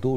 2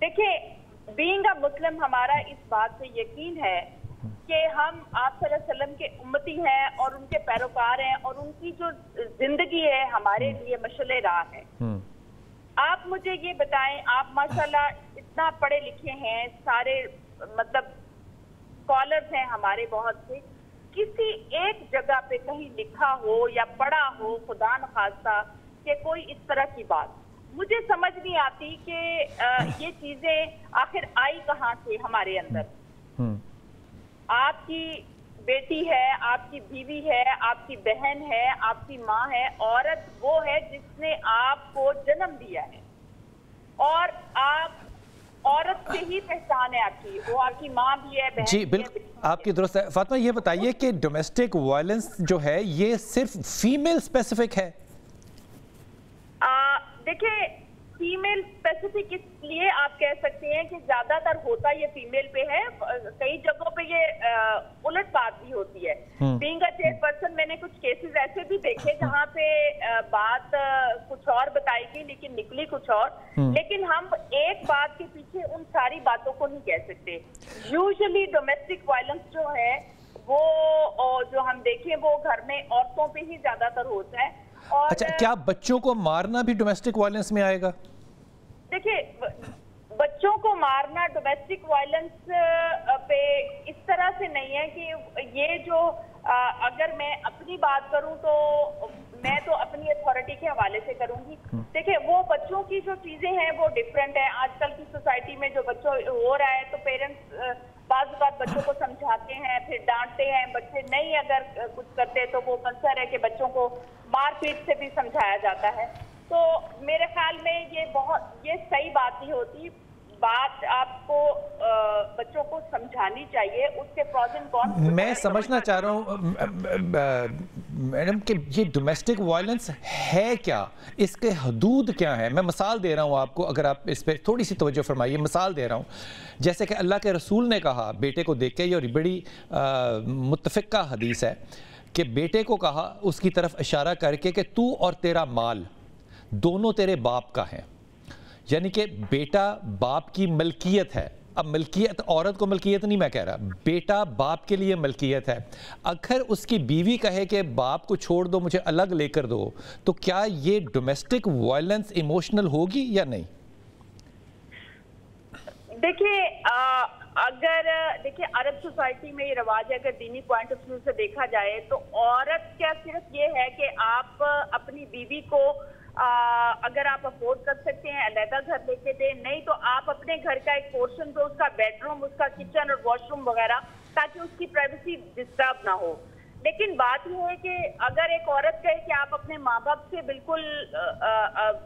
دیکھیں being a مسلم ہمارا اس بات سے یقین ہے کہ ہم آپ صلی اللہ علیہ وسلم کے امتی ہیں اور ان کے پیروکار ہیں اور ان کی جو زندگی ہے ہمارے لیے مشعل راہ ہے. آپ مجھے یہ بتائیں, آپ ماشاءاللہ اتنا پڑھے لکھے ہیں, سارے مطلب اسکالرز ہیں ہمارے بہت سے, کسی ایک جگہ پہ کہیں لکھا ہو یا پڑھا ہو خدا نخواستہ کہ کوئی اس طرح کی بات, مجھے سمجھ نہیں آتی کہ یہ چیزیں آخر آئی کہاں سے ہمارے اندر. آپ کی بیٹی ہے, آپ کی بیوی ہے, آپ کی بہن ہے, آپ کی ماں ہے, عورت وہ ہے جس نے آپ کو جنم دیا ہے اور آپ عورت سے ہی پہچان ہے آپ کی, وہ آپ کی ماں بھی ہے, بہن جی بھی ہے. بالکل آپ کی درست ہے. فاطمہ یہ بتائیے کہ ڈومیسٹک وائلنس جو ہے یہ صرف فیمیل اسپیسیفک ہے؟ دیکھیں فیمیل اسپیسیفک اس لیے آپ کہہ سکتے ہیں کہ زیادہ تر ہوتا یہ فیمیل پہ ہے, کئی جگہوں پہ یہ الٹ بات بھی ہوتی ہے. بینگ اے چیئر پرسن میں نے کچھ کیسز ایسے بھی دیکھے جہاں پہ بات کچھ اور بتائی گئی لیکن نکلی کچھ اور, لیکن ہم ایک بات کے پیچھے ان ساری باتوں کو نہیں کہہ سکتے. یوزلی ڈومیسٹک وائلنس جو ہے وہ جو ہم دیکھیں وہ گھر میں عورتوں پہ ہی زیادہ تر ہوتا ہے. اچھا, کیا بچوں کو مارنا بھی ڈومیسٹک وائلنس میں آئے گا؟ دیکھیں بچوں کو مارنا ڈومیسٹک وائلنس پہ اس طرح سے نہیں ہے کہ یہ جو اگر میں اپنی بات کروں تو میں تو اپنی اتھارٹی کے حوالے سے کروں گی. دیکھیں وہ بچوں کی جو چیزیں ہیں وہ ڈیفرنٹ ہیں. آج کل کی سوسائٹی میں جو بچوں ہو رہا ہے تو پیرنٹس بعض اوقات بچوں کو سمجھاتے ہیں, پھر ڈانٹتے ہیں, بچے نہیں اگر کچھ کرتے تو وہ منظر ہے کہ بچوں کو مار پیٹ سے بھی سمجھایا جاتا ہے. تو میرے خیال میں یہ صحیح بات نہیں ہوتی. بات آپ کو بچوں کو سمجھانی چاہیے, اس کے پروز اینڈ کونس. میں سمجھنا چاہ رہا ہوں میڈم کہ یہ ڈومیسٹک وائلنس ہے کیا, اس کے حدود کیا ہیں؟ میں مثال دے رہا ہوں آپ کو, اگر آپ اس پہ تھوڑی سی توجہ فرمائیے. مثال دے رہا ہوں, جیسے کہ اللہ کے رسول نے کہا بیٹے کو دیکھ کے, یہ بڑی متفقہ حدیث ہے کہ بیٹے کو کہا اس کی طرف اشارہ کر کے کہ تو اور تیرا مال دونوں تیرے باپ کا ہیں, یعنی کہ بیٹا باپ کی ملکیت ہے. اب ملکیت عورت کو ملکیت نہیں میں کہہ رہا, بیٹا باپ کے لیے ملکیت ہے. اگر اس کی بیوی کہے کہ باپ کو چھوڑ دو مجھے الگ لے کر دو, تو کیا یہ ڈومیسٹک وائلنس ایموشنل ہوگی یا نہیں؟ دیکھیں عرب سوسائٹی میں یہ رواج ہے, اگر دینی پوائنٹ آف ویو سے دیکھا جائے تو عورت کیا صرف یہ ہے کہ آپ اپنی بیوی کو اگر آپ افورڈ کر سکتے ہیں علیحدہ گھر لے کے دیں, نہیں تو آپ اپنے گھر کا ایک پورشن دو, اس کا بیڈ روم, اس کا کچن اور واش روم وغیرہ, تاکہ اس کی پرائیویسی ڈسٹرب نہ ہو. لیکن بات یہ ہے کہ اگر ایک عورت کہے کہ آپ اپنے ماں باپ سے بالکل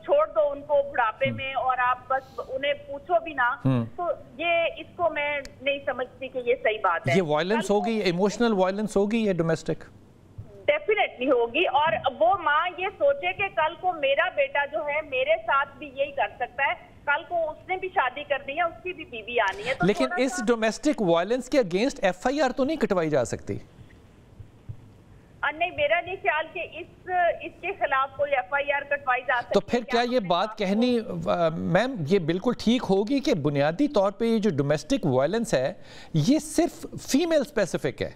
چھوڑ دو ان کو بڑھاپے میں اور آپ بس انہیں پوچھو بھی نہ, تو یہ اس کو میں نہیں سمجھتی کہ یہ صحیح بات ہے. یہ وائلنس ہوگی, ایموشنل وائلنس ہوگی یا ڈومیسٹک؟ ڈیفینیٹلی ہوگی. اور وہ ماں یہ سوچے کہ کل کو میرا بیٹا جو ہے میرے ساتھ بھی یہی کر سکتا ہے, کل کو اس نے بھی شادی کرنی ہے, اس کی بھی بیوی آنی ہے. لیکن اس ڈومیسٹک وائلنس کے اگینسٹ ایف آئی آر تو نہیں کٹوائی جا سکتی؟ نہیں, میرا نہیں خیال کہ اس کے خلاف کوئی ایف آئی آر کٹوائی جا سکتی. تو پھر کیا یہ بات کہنی میم یہ بالکل ٹھیک ہوگی کہ بنیادی طور پہ یہ جو ڈومیسٹک وائلنس ہے یہ صرف فیمیل اسپیسیفک ہے؟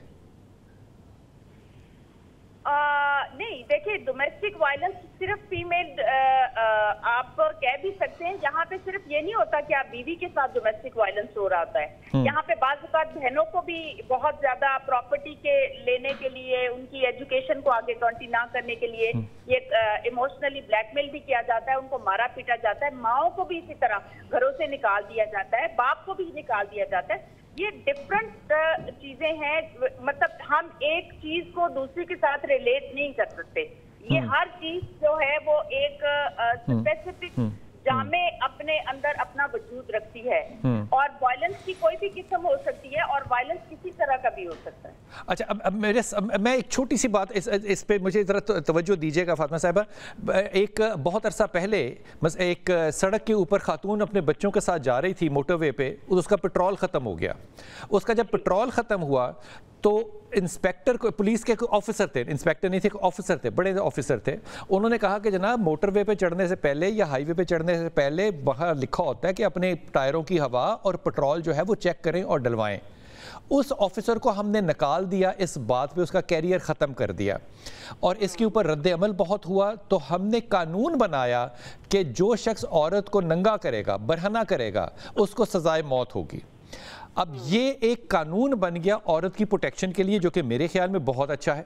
نہیں, دیکھیں ڈومیسٹک وائلنس صرف فیمیل آپ کہہ بھی سکتے ہیں. یہاں پہ صرف یہ نہیں ہوتا کہ آپ بیوی کے ساتھ ڈومیسٹک وائلنس ہو رہا ہوتا ہے. یہاں پہ بعض اوقات بہنوں کو بھی بہت زیادہ پراپرٹی کے لینے کے لیے, ان کی ایجوکیشن کو آگے کنٹینیو نہ کرنے کے لیے یہ ایموشنلی بلیک میل بھی کیا جاتا ہے, ان کو مارا پیٹا جاتا ہے. ماؤں کو بھی اسی طرح گھروں سے نکال دیا جاتا ہے, باپ کو بھی نکال دیا جاتا ہے. یہ ڈفرنٹ چیزیں ہیں, مطلب ہم ایک چیز کو دوسری کے ساتھ ریلیٹ نہیں کر سکتے. یہ ہر چیز جو ہے وہ ایک اسپیسیفک جامع اپنے اندر اپنا وجود رکھتی ہے, اور وائلنس کی کوئی بھی قسم ہو سکتی ہے اور وائلنس کسی طرح کا بھی ہو سکتا ہے. اچھا اب میں ایک چھوٹی سی بات اس پہ مجھے ذرا توجہ دیجیے گا فاطمہ صاحبہ. ایک بہت عرصہ پہلے ایک سڑک کے اوپر خاتون اپنے بچوں کے ساتھ جا رہی تھی موٹر وے پہ, اس کا پٹرول ختم ہو گیا. اس کا جب پٹرول ختم ہوا تو انسپیکٹر کو, پولیس کے آفیسر تھے, انسپیکٹر نہیں تھے, آفیسر تھے, بڑے آفیسر تھے, انہوں نے کہا کہ جناب موٹر وے پہ چڑھنے سے پہلے یا ہائی وے پہ چڑھنے سے پہلے وہاں لکھا ہوتا ہے کہ اپنے ٹائروں کی ہوا اور پٹرول جو ہے وہ چیک کریں اور ڈلوائیں. اس آفیسر کو ہم نے نکال دیا, اس بات پہ اس کا کیریئر ختم کر دیا, اور اس کے اوپر رد عمل بہت ہوا. تو ہم نے قانون بنایا کہ جو شخص عورت کو ننگا کرے گا, برہنہ کرے گا, اس کو سزائے موت ہوگی. اب یہ ایک قانون بن گیا عورت کی پروٹیکشن کے لیے, جو کہ میرے خیال میں بہت اچھا ہے.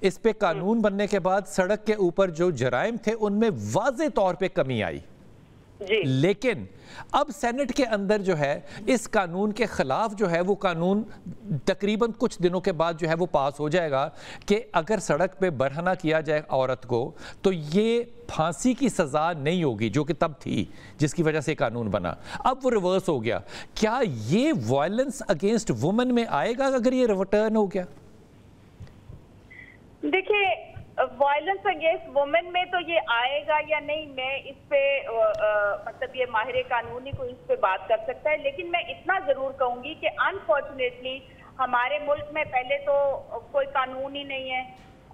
اس پہ قانون بننے کے بعد سڑک کے اوپر جو جرائم تھے ان میں واضح طور پہ کمی آئی. لیکن اب سینٹ کے اندر جو ہے اس قانون کے خلاف جو ہے وہ قانون تقریباً کچھ دنوں کے بعد جو ہے وہ پاس ہو جائے گا کہ اگر سڑک پہ برہنہ کیا جائے عورت کو تو یہ پھانسی کی سزا نہیں ہوگی, جو کہ تب تھی جس کی وجہ سے قانون بنا. اب وہ ریورس ہو گیا. کیا یہ وائلنس اگینسٹ وومن میں آئے گا اگر یہ ریٹرن ہو گیا؟ دیکھیں وائلنس اگینسٹ وومن میں تو یہ آئے گا یا نہیں, میں اس پہ مطلب یہ ماہر قانونی کو اس پہ بات کر سکتا ہے. لیکن میں اتنا ضرور کہوں گی کہ انفارچونیٹلی ہمارے ملک میں پہلے تو کوئی قانون ہی نہیں ہے,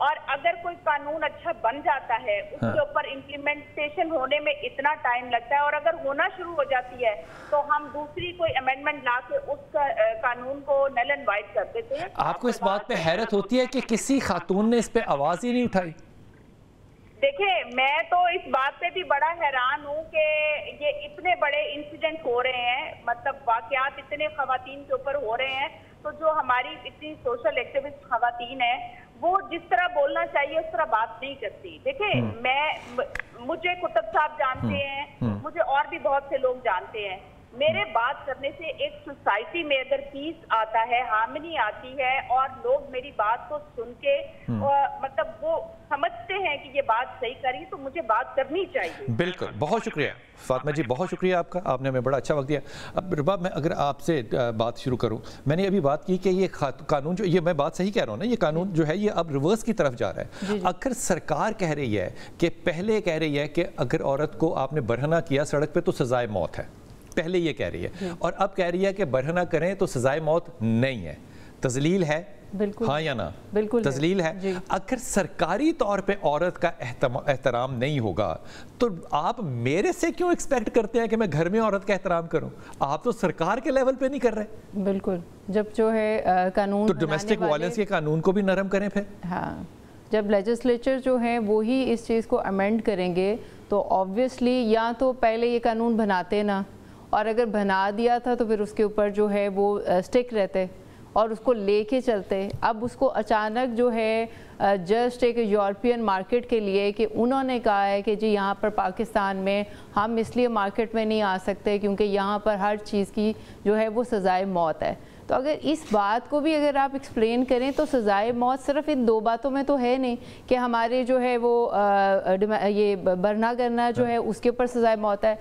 اور اگر کوئی قانون اچھا بن جاتا ہے اس کے اوپر امپلیمنٹیشن ہونے میں اتنا ٹائم لگتا ہے, اور اگر ہونا شروع ہو جاتی ہے تو ہم دوسری کوئی امینڈمنٹ لا کے اس قانون کو نل اینڈ وائڈ کر دیتے ہیں. آپ کو اس بات پہ حیرت ہوتی ہے کہ کسی خاتون نے اس پہ آواز ہی نہیں اٹھائی؟ دیکھیں میں تو اس بات پہ بھی بڑا حیران ہوں کہ یہ اتنے بڑے انسیڈنٹ ہو رہے ہیں, مطلب واقعات اتنے خواتین کے اوپر ہو رہے ہیں, تو جو ہماری اتنی سوشل ایکٹیوسٹ خواتین ہیں وہ جس طرح بولنا چاہیے اس طرح بات نہیں کرتی. دیکھیں مجھے کتب صاحب جانتے ہیں, مجھے اور بھی بہت سے لوگ جانتے ہیں. میرے بات کرنے سے ایک سوسائٹی میں اگر پیس آتا ہے, ہارمنی آتی ہے, اور لوگ میری بات کو سن کے مطلب وہ سمجھتے ہیں کہ یہ بات صحیح کری, تو مجھے بات کرنی چاہیے. بالکل, بہت شکریہ فاطمہ جی, بہت شکریہ آپ کا, آپ نے ہمیں بڑا اچھا وقت دیا. اب رباب میں اگر آپ سے بات شروع کروں, میں نے ابھی بات کی کہ یہ قانون جو, یہ میں بات صحیح کہہ رہا ہوں نا, یہ قانون جو ہے یہ اب ریورس کی طرف جا رہا ہے. اگر سرکار کہہ رہی ہے کہ پہلے کہہ رہی ہے کہ اگر عورت کو آپ نے برہنہ کیا سڑک پہ تو سزائے موت ہے, پہلے یہ کہہ رہی ہے, اور اب کہہ رہی ہے کہ برہنہ کریں تو سزائے موت نہیں ہے. تذلیل ہے, ہاں یا نا؟ بالکل تذلیل ہے. اگر سرکاری طور پہ عورت کا احترام نہیں ہوگا تو آپ میرے سے کیوں ایکسپیکٹ کرتے ہیں کہ میں گھر میں عورت کا احترام کروں؟ آپ تو سرکار کے لیول پہ نہیں کر رہے. بالکل, جب جو ہے قانون تو ڈومیسٹک وائلنس کے قانون کو بھی نرم کریں پھر. ہاں, جب لیجسلیچر جو ہیں وہی اس چیز کو امینڈ کریں گے تو آبویسلی یا تو پہلے یہ قانون بناتے نا, اور اگر بنا دیا تھا تو پھر اس کے اوپر جو ہے وہ سٹک رہتے اور اس کو لے کے چلتے. اب اس کو اچانک جو ہے جسٹ ایک یورپین مارکیٹ کے لیے کہ انہوں نے کہا ہے کہ جی یہاں پر پاکستان میں ہم اس لیے مارکیٹ میں نہیں آ سکتے کیونکہ یہاں پر ہر چیز کی جو ہے وہ سزائے موت ہے. تو اگر اس بات کو بھی اگر آپ ایکسپلین کریں تو سزائے موت صرف ان دو باتوں میں تو ہے نہیں کہ ہمارے جو ہے وہ یہ برہنہ کرنا جو ہے اس کے اوپر سزائے موت ہے.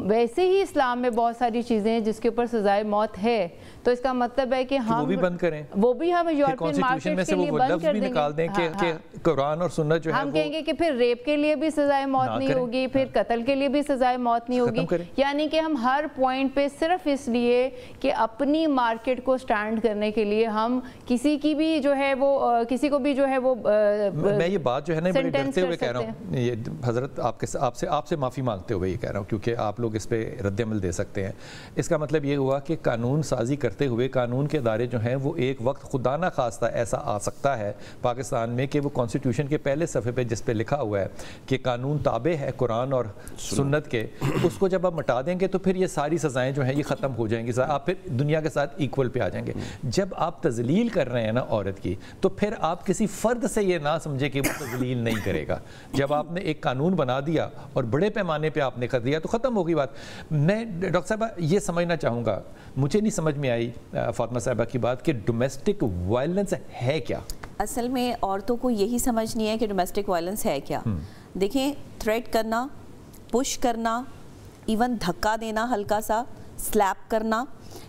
ویسے ہی اسلام میں بہت ساری چیزیں ہیں جس کے اوپر سزائے موت ہے. تو اس کا مطلب ہے کہ ہم وہ بھی بند کریں, وہ بھی ہم یورپین مارکیٹ کے لیے بند کر دیں گے کہ قرآن اور سنت جو ہے ہم کہیں گے کہ پھر ریپ کے لیے بھی سزائے موت نہیں ہوگی, پھر قتل کے لیے بھی سزائے موت نہیں ہوگی. یعنی کہ ہم ہر پوائنٹ پہ صرف اس لیے کہ اپنی مارکیٹ کو سٹینڈ کرنے کے لیے ہم کسی کی بھی جو ہے وہ کسی کو بھی جو ہے وہ میں یہ بات جو ہے نا بڑے ڈرتے ہوئے کہہ رہا ہوں, یہ حضرت آپ سے معافی مانگتے ہوئے یہ کہہ رہا ہوں کیونکہ آپ لوگ اس پہ رد عمل دے سکتے ہیں. اس کا مطلب یہ ہوا کہ قانون سازی کرتے ہوئے قانون کے ادارے جو ہیں وہ ایک وقت خدا نہ خواستہ ایسا آ سکتا ہے پاکستان میں کہ وہ کانسٹیٹیوشن کے پہلے صفحے پہ جس پہ لکھا ہوا ہے کہ قانون تابع ہے قرآن اور سنت کے, اس کو جب آپ مٹا دیں گے تو پھر یہ ساری سزائیں جو ہیں یہ ختم ہو جائیں گی, آپ پھر دنیا کے ساتھ ایکول پہ آ جائیں گے. جب آپ تذلیل کر رہے ہیں نا عورت کی تو پھر آپ کسی فرد سے یہ نہ سمجھے کہ وہ تذلیل نہیں کرے گا. جب آپ نے ایک قانون بنا دیا اور بڑے پیمانے پہ آپ نے کر دیا تو ختم ہوگی بات. میں ڈاکٹر صاحبہ یہ سمجھنا چاہوں گا, مجھے نہیں سمجھ میں آئی فاطمہ صاحبہ کی بات کہ ڈومیسٹک وائلنس ہے کیا. اصل میں عورتوں کو یہی سمجھ نہیں ہے کہ ڈومیسٹک وائلنس ہے کیا. دیکھیں, تھریٹ کرنا, پش کرنا, ایون دھکا دینا, ہلکا سا سلیپ کرنا,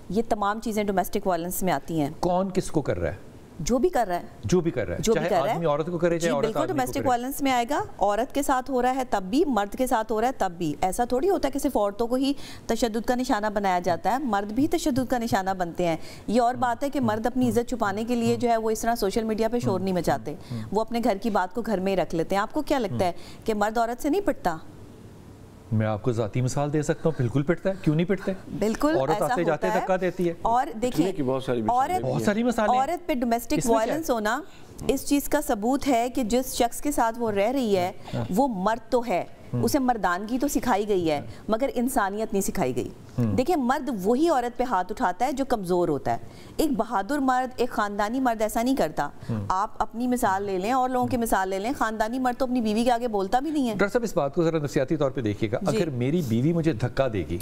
یہ تمام چیزیں ڈومیسٹک وائلنس میں آتی ہیں. کون کس کو کر رہا ہے؟ جو بھی کر رہا ہے چاہے آدمی عورت کو کرے چاہے عورت بالکل آدمی کو ڈومیسٹک کرے. وائلنس میں آئے گا. عورت کے ساتھ ہو رہا ہے تب بھی, مرد کے ساتھ ہو رہا ہے تب بھی. ایسا تھوڑی ہوتا ہے کہ صرف عورتوں کو ہی تشدد کا نشانہ بنایا جاتا ہے, مرد بھی تشدد کا نشانہ بنتے ہیں. یہ اور بات ہے کہ مرد اپنی عزت چھپانے کے لیے جو ہے وہ اس طرح سوشل میڈیا پہ شور نہیں مچاتے, وہ اپنے گھر کی بات کو گھر میں ہی رکھ لیتے ہیں. آپ کو کیا لگتا ہے کہ مرد عورت سے نہیں پٹتا؟ میں آپ کو ذاتی مثال دے سکتا ہوں, بالکل پٹتا ہے, کیوں نہیں پٹتا ہے؟ بالکل عورت آتے جاتے دھکا دیتی ہے. اور دیکھیں بہت ساری مثالیں, عورت پہ ڈومیسٹک وائلنس ہونا اس چیز کا ثبوت ہے کہ جس شخص کے ساتھ وہ رہ رہی ہے وہ مرد تو ہے, اسے مردانگی تو سکھائی گئی ہے مگر انسانیت نہیں سکھائی گئی. دیکھیں مرد وہی عورت پہ ہاتھ اٹھاتا ہے جو کمزور ہوتا ہے. ایک بہادر مرد, ایک خاندانی مرد ایسا نہیں کرتا. آپ اپنی مثال لے لیں اور لوگوں کی مثال لے لیں, خاندانی مرد تو اپنی بیوی کے آگے بولتا بھی نہیں ہے. ڈاکٹر صاحب اس بات کو ذرا نفسیاتی طور پہ دیکھیے گا, اگر میری بیوی مجھے دھکا دے گی,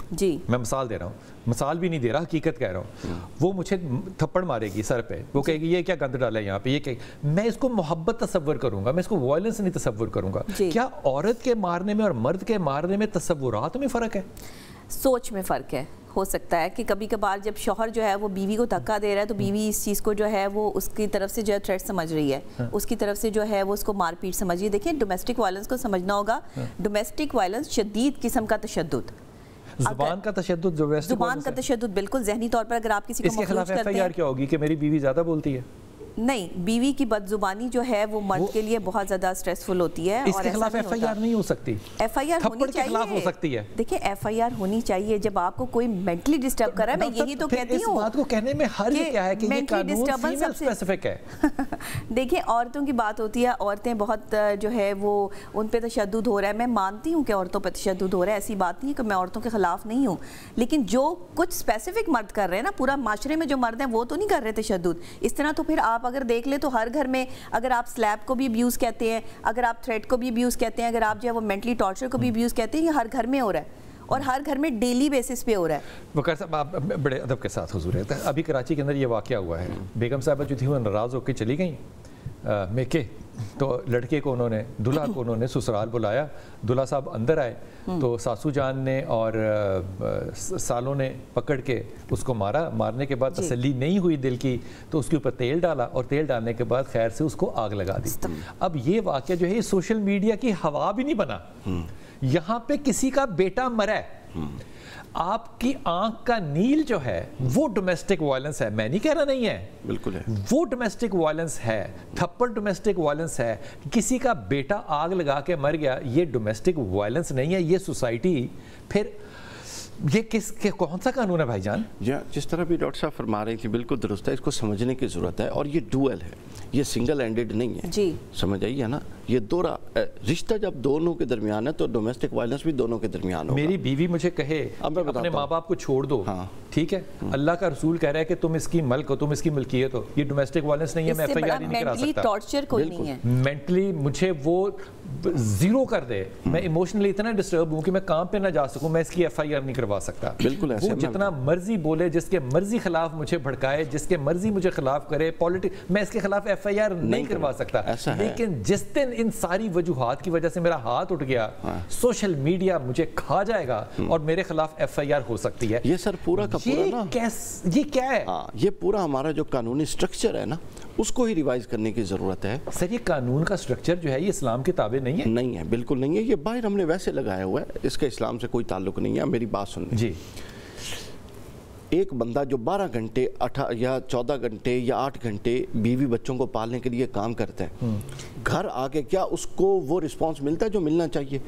میں مثال دے رہا ہوں, مثال بھی نہیں دے رہا, حقیقت کہہ رہا ہوں, وہ مجھے تھپڑ مارے گی سر پہ, وہ کہے گی یہ کیا گند ڈالا ہے یہاں پہ, یہ کہ میں اس کو محبت تصور کروں گا, میں اس کو وائلنس نہیں تصور کروں گا. کیا عورت کے مارنے میں اور مرد کے مارنے میں تصورات میں فرق ہے؟ سوچ میں فرق ہے. ہو سکتا ہے کہ کبھی کبھار جب شوہر جو ہے وہ بیوی کو دھکا دے رہا ہے تو بیوی اس چیز کو جو ہے وہ اس کی طرف سے جو ہے تھریٹ سمجھ رہی ہے, اس کی طرف سے جو ہے وہ اس کو مار پیٹ سمجھ رہی ہے. دیکھیں ڈومیسٹک وائلنس کو سمجھنا ہوگا, ڈومیسٹک وائلنس شدید قسم کا تشدد, زبان کا تشدد, زبان کا تشدد, بالکل ذہنی طور پر اگر آپ کسی کو مخلوط کرتے ہیں. اس کے خلاف ایف آئی آر کیا ہوگی کہ میری بیوی زیادہ بولتی ہے؟ نہیں, بیوی کی بد زبانی جو ہے وہ مرد کے لیے بہت زیادہ سٹریسفل ہوتی ہے. اس کے خلاف ایف آئی آر نہیں ہو سکتی, ایف آئی آر ہونی چاہیے, خلاف ہو سکتی ہے. دیکھیں ایف آئی آر ہونی چاہیے جب آپ کو کوئی مینٹلی ڈسٹرب کر رہا ہے. میں یہی تو کہتی ہوں, اس بات کو کہنے میں حرج کیا ہے کہ یہ قانون فیمیل اسپیسیفک ہے. دیکھیں عورتوں کی بات ہوتی ہے, عورتیں بہت جو ہے وہ ان پہ تشدد ہو رہا ہے. میں مانتی ہوں کہ عورتوں پہ تشدد ہو رہا ہے, ایسی بات نہیں ہے کہ میں عورتوں کے خلاف نہیں ہوں, لیکن جو کچھ اسپیسیفک مرد کر رہے ہیں نا, پورا معاشرے میں جو مرد ہیں وہ تو نہیں کر رہے تشدد اس طرح. تو پھر آپ اگر دیکھ لیں تو ہر گھر میں اگر آپ سلیپ کو بھی ابیوز کہتے ہیں, اگر آپ تھریٹ کو بھی ابیوز کہتے ہیں, اگر آپ جو ہے وہ مینٹلی ٹارچر کو بھی ابیوز کہتے ہیں, یہ ہر گھر میں ہو رہا ہے اور ہر گھر میں ڈیلی بیسس پہ ہو رہا ہے. وقار صاحب آپ بڑے ادب کے ساتھ حضور ہے, ابھی کراچی کے اندر یہ واقعہ ہوا ہے, بیگم صاحبہ جو تھی وہ ناراض ہو کے چلی گئیں میکے, تو لڑکے کو انہوں نے, دلہا کو انہوں نے سسرال بلایا, دلہا صاحب اندر آئے تو ساسو جان نے اور سالوں نے پکڑ کے اس کو مارا. مارنے کے بعد تسلی نہیں ہوئی دل کی تو اس کے اوپر تیل ڈالا, اور تیل ڈالنے کے بعد خیر سے اس کو آگ لگا دی. اب یہ واقعہ جو ہے یہ سوشل میڈیا کی ہوا بھی نہیں بنا, یہاں پہ کسی کا بیٹا مرا ہے, آپ کی آنکھ کا نیل جو ہے وہ ڈومیسٹک وائلنس ہے. میں نہیں کہہ رہا نہیں ہے, بالکل ہے, وہ ڈومیسٹک وائلنس ہے. تھپڑ ڈومیسٹک وائلنس ہے, کسی کا بیٹا آگ لگا کے مر گیا, یہ ڈومیسٹک وائلنس نہیں ہے. یہ سوسائٹی پھر یہ کون سا قانون ہے بھائی جان؟ جس طرح بھی ڈاکٹر صاحب فرما رہی تھی بالکل درست ہے, اس کو سمجھنے کی ضرورت ہے. اور یہ ڈوئل ہے, یہ سنگل اینڈڈ نہیں ہے. جی سمجھ آئیے نا, یہ دورہ رشتہ جب دونوں کے درمیان ہے تو ڈومیسٹک وائلنس بھی دونوں کے درمیان ہوگا. میری بیوی مجھے کہے اپنے ماں باپ کو چھوڑ دو, ٹھیک ہے, اللہ کا رسول کہہ رہا ہے کہ تم اس کی ملک ہو, تم اس کی ملکیت ہو, یہ ڈومیسٹک وائلنس نہیں ہے. میں ایف آئی آر نہیں کرا سکتا, ٹارچر کوئی نہیں ہے. مینٹلی مجھے وہ زیرو کر دے, میں ایموشنلی اتنا ڈسٹرب ہوں کہ میں کام پہ نہ جا سکوں, میں اس کی ایف آئی آر نہیں کروا سکتا. بالکل وہ جتنا مرضی بولے, جس کے مرضی خلاف مجھے بھڑکائے, جس کے مرضی مجھے خلاف کرے پالیٹکس, میں اس کے خلاف ایف آئی آر نہیں کروا سکتا. لیکن جس دن ان ساری وجوہات کی وجہ سے میرا ہاتھ اٹھ گیا, سوشل میڈیا مجھے کھا جائے گا اور میرے خلاف ایف آئی آر ہو سکتی ہے. یہ سر پورا کا پورا نا, یہ کیا ہے؟ یہ پورا ہمارا جو قانونی سٹرکچر ہے نا, اس کو ہی ریوائز کرنے کی ضرورت ہے. سر یہ قانون کا سٹرکچر جو ہے یہ اسلام کے تابع نہیں ہے. نہیں ہے, بالکل نہیں ہے. یہ باہر ہم نے ویسے لگایا ہوا ہے, اس کا اسلام سے کوئی تعلق نہیں ہے. میری بات سن لیں جی. ایک بندہ جو 12 گھنٹے یا 14 گھنٹے یا 8 گھنٹے بیوی بچوں کو پالنے کے لیے کام کرتا ہے, گھر آ کے کیا اس کو وہ رسپانس ملتا ہے جو ملنا چاہیے؟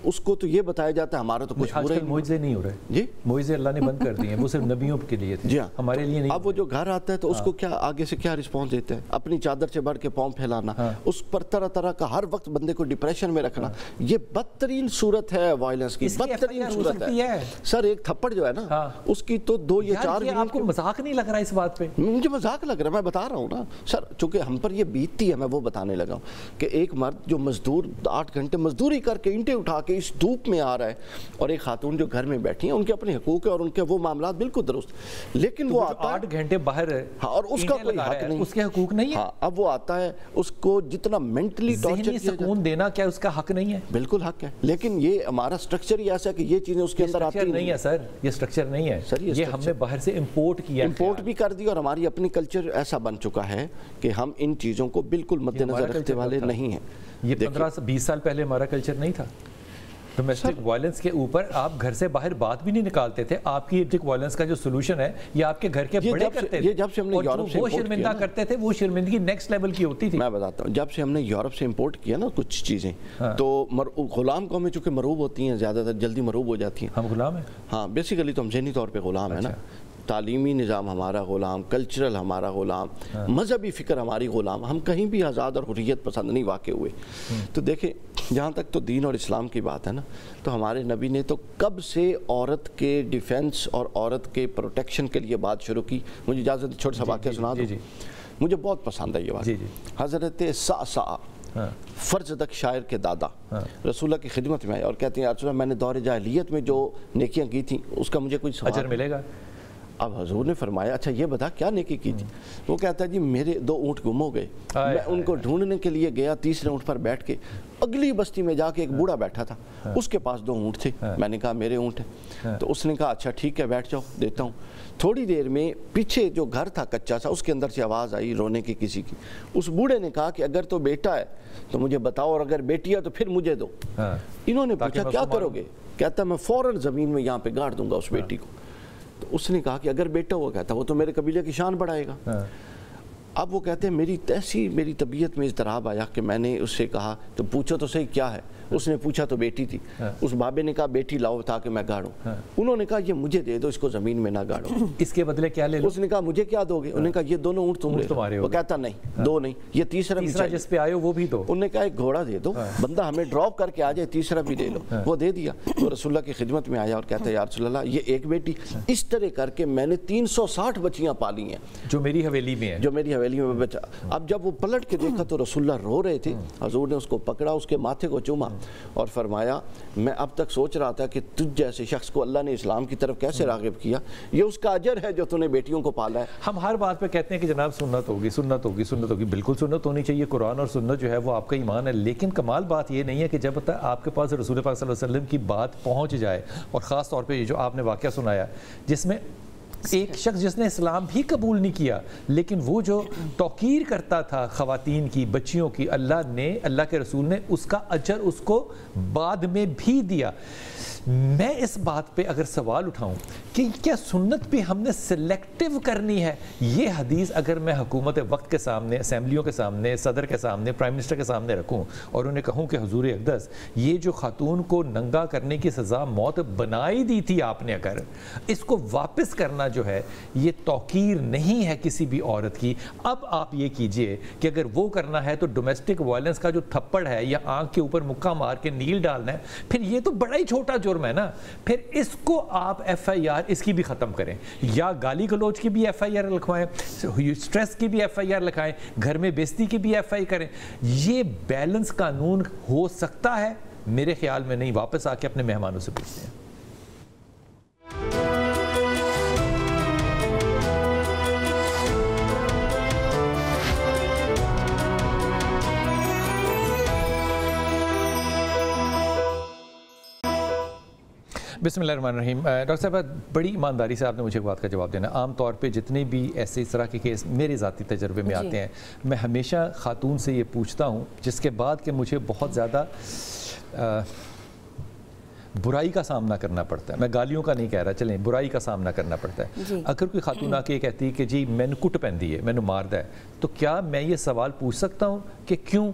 اس کو تو یہ بتایا جاتا ہے ہمارا تو کچھ آج کل معجزے نہیں ہو رہے جی, معجزے اللہ نے بند کر دیے ہیں, وہ صرف نبیوں کے لیے تھے, ہمارے لیے نہیں. اب وہ جو گھر آتا ہے تو اس کو کیا آگے سے کیا رسپانس دیتا ہے؟ اپنی چادر سے بڑھ کے پاؤں پھیلانا, اس پر طرح طرح کا ہر وقت بندے کو ڈپریشن میں رکھنا. یہ بدترین صورت ہے وائلنس کی, بدترین صورت ہے. سر ایک تھپڑ جو ہے نا, اس کی تو 2 یا 4 آپ کو مذاق نہیں لگ رہا اس بات پہ؟ مجھے مذاق لگ رہا ہے, میں بتا رہا ہوں نا سر, چونکہ ہم پر یہ بیتتی ہے, میں وہ بتانے لگا ہوں کہ ایک مرد جو مزدور 8 گھنٹے مزدوری کر کے اینٹیں اٹھا کے کہ اس دھوپ میں آ رہا ہے اور ایک خاتون جو گھر میں بیٹھی ہیں ان کے اپنے حقوق ہیں اور ان کے وہ معاملات بالکل درست, لیکن وہ آتا ہے 8 گھنٹے باہر ہے اور اس کا کوئی حق نہیں, اس کے حقوق نہیں ہے. اب وہ آتا ہے, اس کو جتنا مینٹلی ذہنی سکون دینا کیا اس کا حق نہیں ہے؟ بالکل حق ہے, لیکن یہ ہمارا سٹرکچر ہی ایسا ہے کہ یہ چیزیں اس کے اندر آتی نہیں ہے. سر یہ سٹرکچر نہیں ہے سر, یہ ہم نے باہر سے امپورٹ کیا, امپورٹ بھی کر دی, اور ہماری اپنی کلچر ایسا بن چکا ہے کہ ہم ان چیزوں کو بالکل مد نظر رکھتے والے نہیں ہیں. یہ 15-20 سال پہلے ہمارا کلچر نہیں تھا. ڈومیسٹک وائلنس کے اوپر آپ گھر سے باہر بات بھی نہیں نکالتے تھے. آپ کی ڈومیسٹک وائلنس کا جو سولوشن ہے یہ آپ کے گھر کے بڑے کرتے تھے, جب سے ہم نے یورپ سے وہ شرمندہ کرتے تھے, وہ شرمندگی نیکسٹ لیول کی ہوتی تھی. میں بتاتا ہوں, جب سے ہم نے یورپ سے امپورٹ کیا نا کچھ چیزیں, تو غلام قومیں چونکہ مرعوب ہوتی ہیں, زیادہ تر جلدی مرعوب ہو جاتی ہیں. ہم غلام ہیں, ہاں بیسیکلی تو ہم ذہنی طور پہ غلام ہیں نا. تعلیمی نظام ہمارا غلام, کلچرل ہمارا غلام, مذہبی فکر ہماری غلام, ہم کہیں بھی آزاد اور حریت پسند نہیں واقع ہوئے. تو دیکھیں جہاں تک تو دین اور اسلام کی بات ہے نا, تو ہمارے نبی نے تو کب سے عورت کے ڈیفینس اور عورت کے پروٹیکشن کے لیے بات شروع کی. مجھے اجازت چھوٹا سا واقعہ سنا دوں, مجھے بہت پسند ہے یہ واقعہ. حضرت سعسع فرزدق شاعر کے دادا رسول اللہ کی خدمت میں آئے اور کہتے ہیں یا رسول اللہ میں نے دور جاہلیت میں جو نیکیاں کی تھیں اس کا مجھے کچھ اجر ملے گا. اب حضور نے فرمایا اچھا یہ بتا کیا نیکی کی تھی. وہ کہتا ہے جی میرے 2 اونٹ گم ہو گئے, میں ان کو ڈھونڈنے کے لیے گیا, تیسرے اونٹ پر بیٹھ کے اگلی بستی میں جا کے ایک بوڑھا بیٹھا تھا, اس کے پاس 2 اونٹ تھے. میں نے کہا میرے اونٹ ہیں, تو اس نے کہا اچھا ٹھیک ہے بیٹھ جاؤ دیتا ہوں. تھوڑی دیر میں پیچھے جو گھر تھا کچا سا, اس کے اندر سے آواز آئی رونے کی کسی کی. اس بوڑھے نے کہا کہ اگر تو بیٹا ہے تو مجھے بتاؤ, اور اگر بیٹی ہے تو پھر مجھے دو. انہوں نے پوچھا کیا کرو گے؟ کہتا میں فوراً زمین میں یہاں پہ گاڑ دوں گا اس بیٹی کو. تو اس نے کہا کہ اگر بیٹا ہوا, کہتا وہ تو میرے قبیلے کی شان بڑھائے گا. اب وہ کہتے ہیں میری طبیعت میں اضطراب آیا کہ میں نے اس سے کہا تو پوچھو تو صحیح کیا ہے. اس نے پوچھا تو بیٹی تھی. اس بابے نے کہا بیٹی لاؤ تاکہ میں گاڑوں. انہوں نے کہا یہ مجھے دے دو, اس کو زمین میں نہ گاڑو. اس کے بدلے کیا لے لو؟ اس نے کہا مجھے کیا دو گے؟ انہوں نے کہا یہ 2 اونٹ تم لے. وہ کہتا نہیں 2 نہیں, یہ تیسرا جس پہ آئے ہو وہ بھی دو. انہوں نے کہا ایک گھوڑا دے دو, بندہ ہمیں ڈراپ کر کے آ جائے, تیسرا بھی دے لو. وہ دے دیا. تو رسول اللہ کی خدمت میں آیا اور کہتا ہے یا رسول اللہ یہ ایک بیٹی, اس طرح کر کے میں نے 360 بچیاں پالی ہیں جو میری حویلی میں ہیں, جو میری حویلی میں بچا. اب جب وہ پلٹ کے دیکھا تو رسول اللہ رو رہے تھے. حضور نے اس کو پکڑا, اس کے ماتھے کو چوما اور فرمایا میں اب تک سوچ رہا تھا کہ تجھ جیسے شخص کو اللہ نے اسلام کی طرف کیسے راغب کیا, یہ اس کا اجر ہے جو تو نے بیٹیوں کو پالا ہے. ہم ہر بات پہ کہتے ہیں کہ جناب سنت ہوگی سنت ہوگی سنت ہوگی, بالکل سنت ہونی چاہیے. قرآن اور سنت جو ہے وہ آپ کا ایمان ہے, لیکن کمال بات یہ نہیں ہے کہ جب آپ کے پاس رسول پاک صلی اللہ علیہ وسلم کی بات پہنچ جائے, اور خاص طور پہ یہ جو آپ نے واقعہ سنایا جس میں ایک شخص جس نے اسلام بھی قبول نہیں کیا لیکن وہ جو توقیر کرتا تھا خواتین کی, بچیوں کی, اللہ کے رسول نے اس کا اجر اس کو بعد میں بھی دیا. میں اس بات پہ اگر سوال اٹھاؤں کہ کیا سنت پہ ہم نے سلیکٹیو کرنی ہے, یہ حدیث اگر میں حکومت وقت کے سامنے, اسمبلیوں کے سامنے, صدر کے سامنے, پرائم منسٹر کے سامنے رکھوں اور انہیں کہوں کہ حضور اقدس یہ جو خاتون کو ننگا کرنے کی سزا موت بنائی دی تھی آپ نے, اگر اس کو واپس کرنا جو ہے یہ توقیر نہیں ہے کسی بھی عورت کی. اب آپ یہ کیجئے کہ اگر وہ کرنا ہے تو ڈومیسٹک وائلنس کا جو تھپڑ ہے یا آنکھ کے اوپر مکہ مار کے نیل ڈالنا ہے, پھر یہ تو بڑا ہی چھوٹا جرم ہے نا, پھر اس کو آپ ایف آئی آر اس کی بھی ختم کریں, یا گالی گلوچ کی بھی ایف آئی آر لکھوائیں, سٹریس کی بھی ایف آئی آر لکھائیں, گھر میں بیزتی کی بھی ایف آئی کریں. یہ بیلنس قانون ہو سکتا ہے؟ میرے خیال میں نہیں. واپس آ کے اپنے مہمانوں سے پوچھتے ہیں. بسم اللہ الرحمن الرحیم. ڈاکٹر صاحب بڑی ایمانداری سے آپ نے مجھے ایک بات کا جواب دینا. عام طور پہ جتنے بھی ایسے اس طرح کے کیس میرے ذاتی تجربے میں آتے ہیں, میں ہمیشہ خاتون سے یہ پوچھتا ہوں جس کے بعد کہ مجھے بہت زیادہ برائی کا سامنا کرنا پڑتا ہے, میں گالیوں کا نہیں کہہ رہا, چلیں برائی کا سامنا کرنا پڑتا ہے. اگر کوئی خاتون آ کے کہتی ہے کہ جی میں نے کٹ پہن دی ہے, میں نے مار دا ہے, تو کیا میں یہ سوال پوچھ سکتا ہوں کہ کیوں,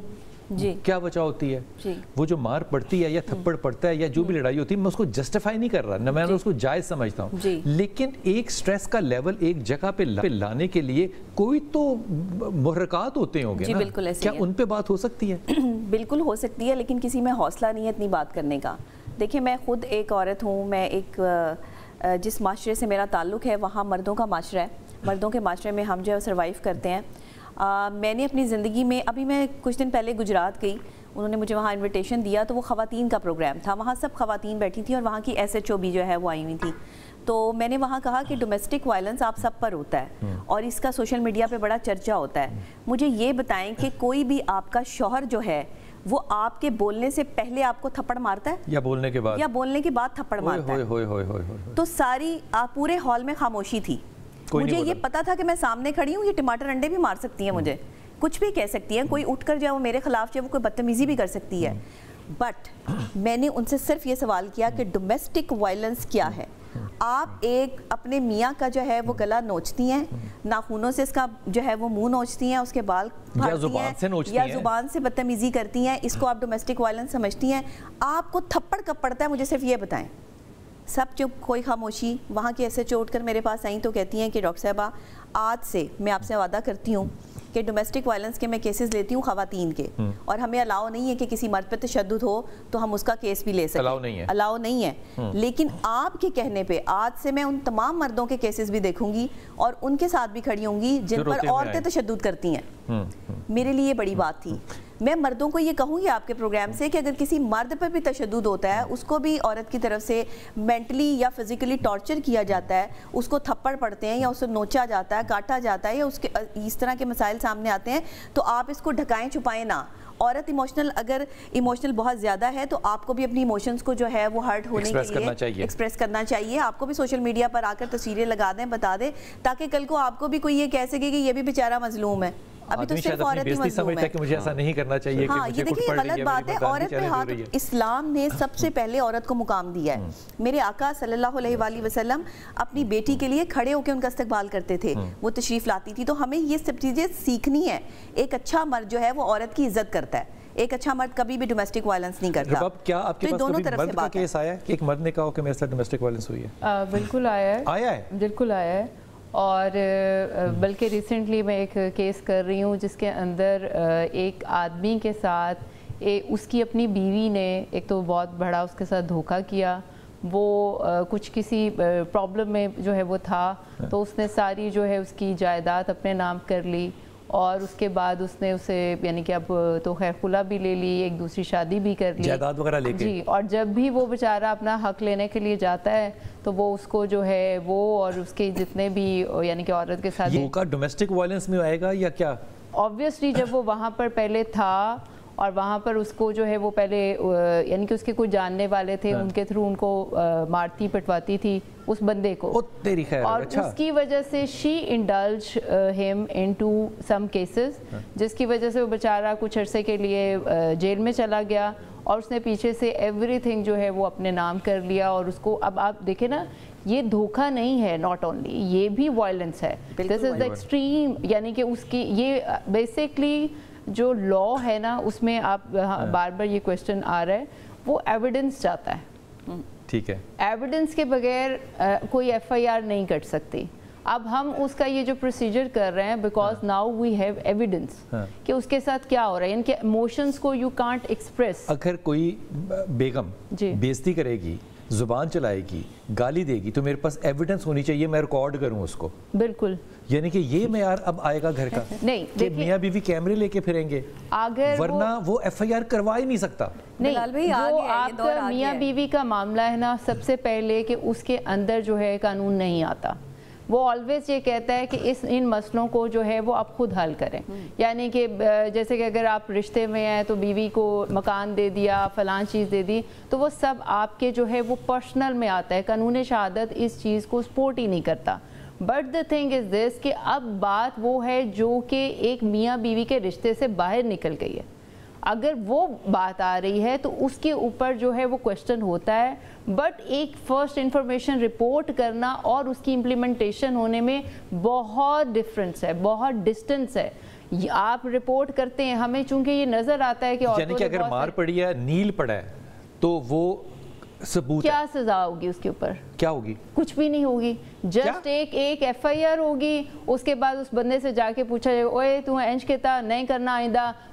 کیا وجہ ہوتی ہے؟ وہ جو مار پڑتی ہے یا تھپڑ پڑتا ہے یا جو بھی لڑائی ہوتی ہے, میں اس کو جسٹیفائی نہیں کر رہا, نہ میں اس کو جائز سمجھتا ہوں, لیکن ایک سٹریس کا لیول ایک جگہ پہ لانے کے لیے کوئی تو محرکات ہوتے ہوں گے نا, کیا ان پہ بات ہو سکتی ہے؟ بالکل ہو سکتی ہے, لیکن کسی میں حوصلہ نہیں ہے اتنی بات کرنے کا. دیکھیں میں خود ایک عورت ہوں, میں ایک جس معاشرے سے میرا تعلق ہے وہاں مردوں کا معاشرہ ہے, مردوں کے معاشرے میں ہم جو سروائیو کرتے ہیں. میں نے اپنی زندگی میں, ابھی میں کچھ دن پہلے گجرات گئی, انہوں نے مجھے وہاں انویٹیشن دیا تو وہ خواتین کا پروگرام تھا, وہاں سب خواتین بیٹھی تھیں اور وہاں کی SHO بھی جو ہے وہ آئی ہوئی تھی. تو میں نے وہاں کہا کہ ڈومیسٹک وائلنس آپ سب پر ہوتا ہے اور اس کا سوشل میڈیا پہ بڑا چرچا ہوتا ہے. مجھے یہ بتائیں کہ کوئی بھی آپ کا شوہر جو ہے وہ آپ کے بولنے سے پہلے آپ کو تھپڑ مارتا ہے یا بولنے کے بعد تھپڑ مارتا ہے؟ تو ساری پورے ہال میں خاموشی تھی. مجھے یہ پتا تھا کہ میں سامنے کھڑی ہوں, یہ ٹماٹر انڈے بھی مار سکتی ہیں, مجھے کچھ بھی کہہ سکتی ہیں, کوئی اٹھ کر جو ہے وہ میرے خلاف جو ہے وہ کوئی بدتمیزی بھی کر سکتی ہے. بٹ میں نے ان سے صرف یہ سوال کیا کہ ڈومیسٹک وائلنس کیا ہے. آپ ایک اپنے میاں کا جو ہے وہ گلا نوچتی ہیں, ناخونوں سے اس کا جو ہے وہ منہ نوچتی ہیں, اس کے بال پھاڑتی ہیں یا زبان سے بدتمیزی کرتی ہیں, اس کو آپ ڈومیسٹک وائلنس سمجھتی ہیں؟ آپ کو تھپڑ کب پڑتا ہے مجھے صرف یہ بتائیں. سب چپ, کوئی خاموشی. وہاں کی SHO اٹھ کر میرے پاس آئیں تو کہتی ہیں کہ ڈاکٹر صاحبہ آج سے میں آپ سے وعدہ کرتی ہوں کہ ڈومیسٹک وائلنس کے میں کیسز لیتی ہوں خواتین کے, اور ہمیں الاؤ نہیں ہے کہ کسی مرد پہ تشدد ہو تو ہم اس کا کیس بھی لے سکیں, الاؤ نہیں ہے. لیکن آپ کے کہنے پہ آج سے میں ان تمام مردوں کے کیسز بھی دیکھوں گی اور ان کے ساتھ بھی کھڑی ہوں گی جن پر عورتیں تشدد کرتی ہیں. میرے لیے یہ بڑی بات تھی. میں مردوں کو یہ کہوں گی آپ کے پروگرام سے کہ اگر کسی مرد پر بھی تشدد ہوتا ہے, اس کو بھی عورت کی طرف سے مینٹلی یا فزیکلی ٹارچر کیا جاتا ہے, اس کو تھپڑ پڑتے ہیں یا اسے نوچا جاتا ہے, کاٹا جاتا ہے, یا اس کے اس طرح کے مسائل سامنے آتے ہیں, تو آپ اس کو ڈھکائیں چھپائیں نہ. عورت اگر ایموشنل بہت زیادہ ہے تو آپ کو بھی اپنی ایموشنز کو جو ہے وہ ہرٹ ہونے کے لیے ایکسپریس کرنا چاہیے. آپ کو بھی سوشل میڈیا پر آ کر تصویریں لگا دیں, بتا دیں, تاکہ کل کو آپ کو بھی کوئی یہ کہہ سکے کہ یہ بھی بیچارہ مظلوم ہے. ابھی تو صرف عورت ہی مظلوم ہے کہ مجھے ایسا نہیں کرنا چاہیے. ہاں یہ دیکھیں یہ غلط بات ہے. عورت پہ ہاتھ, اسلام نے سب سے پہلے عورت کو مقام دیا ہے. میرے آقا صلی اللہ علیہ وآلہ وسلم اپنی بیٹی کے لیے کھڑے ہو کے ان کا استقبال کرتے تھے, وہ تشریف لاتی تھی. تو ہمیں یہ سب چیزیں سیکھنی ہے. ایک اچھا مرد جو ہے وہ عورت کی عزت کرتا ہے, ایک اچھا مرد کبھی بھی ڈومیسٹک وائلنس نہیں کرتا. کیا آپ کے پاس کبھی مرد کا کیس آیا ہے کہ ایک مرد نے کہا کہ میرے ساتھ ڈومیسٹک وائلنس ہوئی ہے؟ بالکل آیا ہے, بالکل آیا ہے. اور بلکہ ریسنٹلی میں ایک کیس کر رہی ہوں جس کے اندر ایک آدمی کے ساتھ اس کی اپنی بیوی نے ایک تو بہت بڑا اس کے ساتھ دھوکہ کیا. وہ کچھ کسی پرابلم میں جو ہے وہ تھا, تو اس نے ساری جو ہے اس کی جائیداد اپنے نام کر لی, اور اس کے بعد اس نے اسے یعنی کہ اب تو خیر خلا بھی لے لی, ایک دوسری شادی بھی کر لی, جائیداد وغیرہ لے کے. جی, اور جب بھی وہ بیچارہ اپنا حق لینے کے لیے جاتا ہے تو وہ اس کو جو ہے وہ اور اس کے جتنے بھی یعنی کہ عورت کے ساتھ یہ کا ڈومیسٹک وائلنس میں آئے گا یا کیا؟ آبویسلی جب وہ وہاں پر پہلے تھا اور وہاں پر اس کو جو ہے وہ پہلے یعنی کہ اس کے کوئی جاننے والے تھے, ان کے تھرو ان کو مارتی پٹواتی تھی اس بندے کو, اور اس کی وجہ سے she indulged him into some cases, جس کی وجہ سے وہ بیچارہ کچھ عرصے کے لیے جیل میں چلا گیا, اور اس نے پیچھے سے ایوری تھنگ جو ہے وہ اپنے نام کر لیا. اور اس کو اب آپ دیکھیں نا, یہ دھوکہ نہیں ہے, ناٹ اونلی, یہ بھی وائلنس ہے. دس از دا ایکسٹریم, یعنی کہ اس کی یہ بیسکلی جو لا ہے نا اس میں آپ بار بار یہ کوشچن آ رہا ہے, وہ ایویڈنس چاہتا ہے. ٹھیک ہے, ایویڈنس کے بغیر کوئی FIR نہیں کٹ سکتی. اب ہم اس کا یہ جو پروسیجر کر رہے ہیں because now we have evidence کہ اس کے ساتھ کیا ہو رہا ہے, یعنی کہ ایموشنز کو یو کانٹ ایکسپریس. اگر کوئی بیگم بےزتی کرے گی, زبان چلائے گی, گالی دے گی, تو میرے پاس ایویڈنس ہونی چاہیے, میں ریکارڈ کروں اس کو. بالکل, یعنی کہ یہ معیار اب آئے گا گھر کا نہیں کہ میاں بیوی کیمرے لے کے پھریں گے, ورنہ وہ FIR کروا ہی نہیں سکتا. نہیں, جو آپ کا میاں بیوی کا معاملہ ہے نا, سب سے پہلے کہ اس کے اندر جو ہے قانون نہیں آتا. وہ آلویز یہ کہتا ہے کہ ان مسئلوں کو جو ہے وہ آپ خود حل کریں. یعنی کہ جیسے کہ اگر آپ رشتے میں ہیں تو بیوی کو مکان دے دیا, فلان چیز دے دی, تو وہ سب آپ کے جو ہے وہ پرسنل میں آتا ہے. قانون شہادت اس چیز کو سپورٹ ہی نہیں کرتا. بٹ دا تھنگ از دس کہ اب بات وہ ہے جو کہ ایک میاں بیوی کے رشتے سے باہر نکل گئی ہے. اگر وہ بات آ رہی ہے تو اس کے اوپر جو ہے وہ کوشچن ہوتا ہے. بٹ ایک فرسٹ انفارمیشن رپورٹ کرنا اور اس کی امپلیمنٹیشن ہونے میں بہت ڈفرنس ہے, بہت ڈسٹنس ہے. آپ رپورٹ کرتے ہیں, ہمیں چونکہ یہ نظر آتا ہے کہ یعنی کہ اگر مار پڑی ہے, نیل پڑا ہے, تو وہ ثبوت کیا سزا ہوگی اس کے اوپر؟ کیا ہوگی؟ کچھ بھی نہیں ہوگی. جسٹ ایک FIR ہوگی. اس کے بعد اس بندے سے جا کے پوچھا جائے اوے تو اینج کہتا نہیں کرنا آئندہ,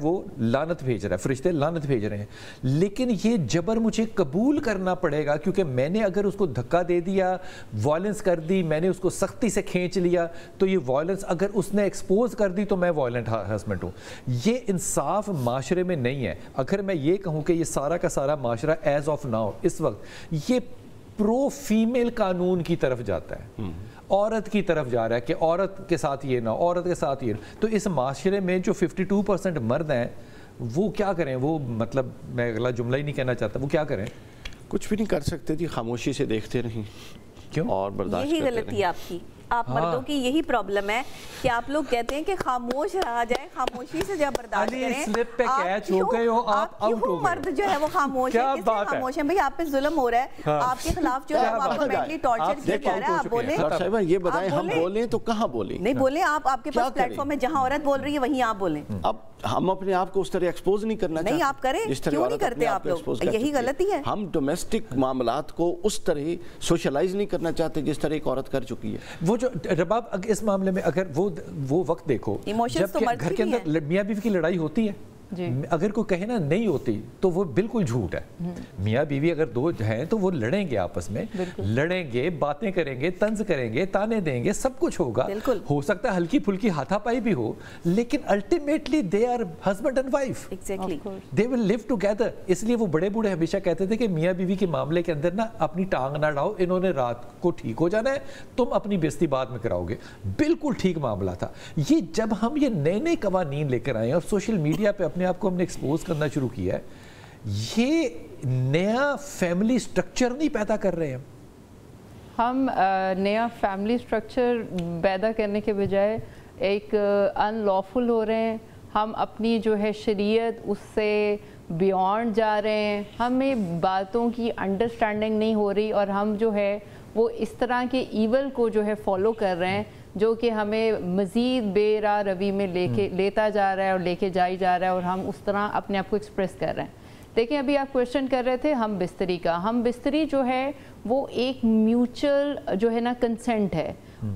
وہ لعنت بھیج رہا ہے, فرشتے لعنت بھیج رہے ہیں, لیکن یہ جبر مجھے قبول کرنا پڑے گا, کیونکہ میں نے اگر اس کو دھکا دے دیا, وائلنس کر دی, میں نے اس کو سختی سے کھینچ لیا, تو یہ وائلنس اگر اس نے ایکسپوز کر دی تو میں وائلنٹ ہسبینڈ ہوں. یہ انصاف معاشرے میں نہیں ہے. اگر میں یہ کہوں کہ یہ سارا کا سارا معاشرہ ایز آف ناؤ اس وقت یہ پرو فیمیل قانون کی طرف جاتا ہے, عورت کی طرف جا رہا ہے کہ عورت کے ساتھ یہ نہ, عورت کے ساتھ یہ نہ, تو اس معاشرے میں جو 52% مرد ہیں وہ کیا کریں؟ وہ مطلب میں اگلا جملہ ہی نہیں کہنا چاہتا, وہ کیا کریں؟ کچھ بھی نہیں کر سکتے جی, خاموشی سے دیکھتے رہیں. کیوں؟ اور برداشت یہی کرتے غلطی ہے آپ کی, آپ مردوں کی یہی پرابلم ہے کہ آپ لوگ کہتے ہیں کہ خاموش رہا جائے, خاموشی سے جب برداشت کریں. آپ کیوں مرد جو ہے وہ خاموش ہے؟ کس لیے خاموش ہیں بھئی؟ آپ پہ ظلم ہو رہا ہے, آپ کے خلاف جو ہے آپ کو مینٹلی ٹارچر کیا جا رہا ہے. آپ بولیں صاحبہ, یہ بتائیں ہم بولیں تو کہاں بولیں؟ نہیں بولیں, آپ کے پاس پلیٹ فارم ہے, جہاں عورت بول رہی ہے وہیں آپ بولیں. اب ہم اپنے آپ کو اس طرح ایکسپوز نہیں کرنا چاہتے. نہیں آپ کریں, کیوں نہیں کرتے آپ لوگ؟ یہی غلطی ہے. ہم ڈومیسٹک معاملات کو اس طرح سوشلائز نہیں کرنا چاہتے جس طرح ایک عورت کر چکی ہے. وہ جو رباب اس معاملے میں اگر وہ وقت دیکھو جب گھر کے اندر میاں بیوی کی لڑائی ہوتی ہے, اگر کوئی کہے نا نہیں ہوتی تو وہ بالکل جھوٹ ہے. میاں بیوی اگر دو ہیں تو وہ لڑیں گے, آپس میں لڑیں گے, باتیں کریں گے, طنز کریں گے, تانے دیں گے, سب کچھ ہوگا. ہو سکتا ہے ہلکی پھلکی ہاتھا پائی بھی ہو, لیکن ultimately they are husband and wife, they will live together. اس لیے وہ بڑے بوڑھے ہمیشہ کہتے تھے کہ میاں بیوی کے معاملے کے اندر نا اپنی ٹانگ نہ ڈاؤ, انہوں نے رات کو ٹھیک ہو جانا ہے, تم اپنی بےزتی بعد میں کراؤ گے. بالکل ٹھیک معاملہ تھا. یہ جب ہم یہ نئے نئے قوانین لے کر آئے اور سوشل میڈیا پہ اپنے آپ کو ہم نے ایکسپوز کرنا شروع کیا ہے, یہ نیا فیملی سٹرکچر نہیں پیدا کر رہے ہیں. ہم نیا فیملی سٹرکچر پیدا کرنے کے بجائے ایک ان لافل ہو رہے ہیں. ہم اپنی جو ہے شریعت اس سے بیونڈ جا رہے ہیں, ہمیں باتوں کی انڈرسٹینڈنگ نہیں ہو رہی, اور ہم جو ہے وہ اس طرح کے ایول کو جو ہے فالو کر رہے ہیں جو کہ ہمیں مزید بے راہ روی میں لیتا جا رہا ہے اور لے کے جائی جا رہا ہے, اور ہم اس طرح اپنے آپ کو ایکسپریس کر رہے ہیں. دیکھیں ابھی آپ کویشچن کر رہے تھے ہم بستری کا. ہم بستری جو ہے وہ ایک میوچل جو ہے نا کنسنٹ ہے.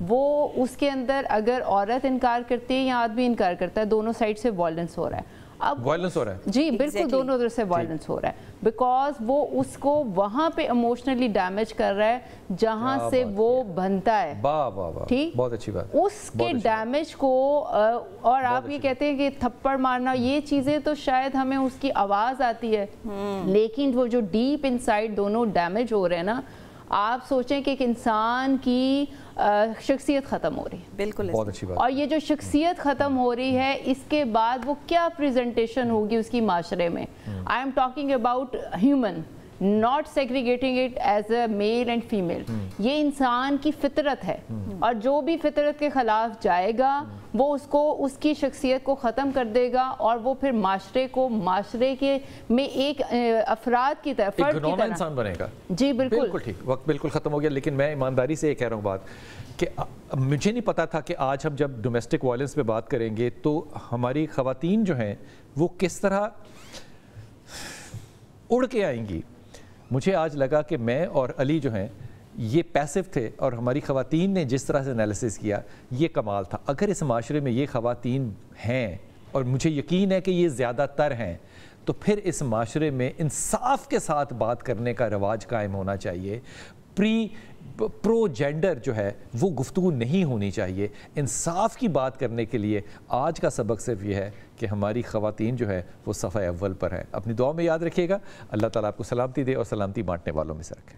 وہ اس کے اندر اگر عورت انکار کرتی ہے یا آدمی انکار کرتا ہے, دونوں سائڈ سے وائلنس ہو رہا ہے. اب وائلنس ہو رہا ہے جی بالکل, دونوں طرف سے وائلنس ہو رہا ہے, بیکاز وہ اس کو وہاں پہ ایموشنلی ڈیمیج کر رہا ہے جہاں سے وہ بنتا ہے. ٹھیک, بہت اچھی بات. اس کے ڈیمیج کو, اور آپ یہ کہتے ہیں کہ تھپڑ مارنا, یہ چیزیں تو شاید ہمیں اس کی آواز آتی ہے, لیکن وہ جو ڈیپ انسائڈ دونوں ڈیمیج ہو رہے ہیں نا, آپ سوچیں کہ ایک انسان کی شخصیت ختم ہو رہی ہے. بالکل بہت اچھی بات. اور یہ جو شخصیت ختم ہو رہی ہے, اس کے بعد وہ کیا پریزنٹیشن ہوگی اس کی معاشرے میں. I am talking about human, not segregating it as a male and female. یہ انسان کی فطرت ہے, اور جو بھی فطرت کے خلاف جائے گا وہ اس کو اس کی شخصیت کو ختم کر دے گا, اور وہ پھر معاشرے کے میں ایک افراد کی طرح, فرد کی طرح انسان بنے گا. جی بالکل ٹھیک. وقت بالکل ختم ہو گیا, لیکن میں ایمانداری سے یہ کہہ رہا ہوں بات کہ مجھے نہیں پتا تھا کہ آج ہم جب ڈومیسٹک وائلنس پہ بات کریں گے تو ہماری خواتین جو ہیں وہ کس طرح اڑ کے آئیں گی. مجھے آج لگا کہ میں اور علی جو ہیں یہ پیسو تھے, اور ہماری خواتین نے جس طرح سے انالیسس کیا یہ کمال تھا. اگر اس معاشرے میں یہ خواتین ہیں, اور مجھے یقین ہے کہ یہ زیادہ تر ہیں, تو پھر اس معاشرے میں انصاف کے ساتھ بات کرنے کا رواج قائم ہونا چاہیے. پرو جینڈر جو ہے وہ گفتگو نہیں ہونی چاہیے. انصاف کی بات کرنے کے لیے آج کا سبق صرف یہ ہے کہ ہماری خواتین جو ہے وہ صفحہ اول پر ہے. اپنی دعا میں یاد رکھیے گا. اللہ تعالیٰ آپ کو سلامتی دے اور سلامتی بانٹنے والوں میں سے رکھے.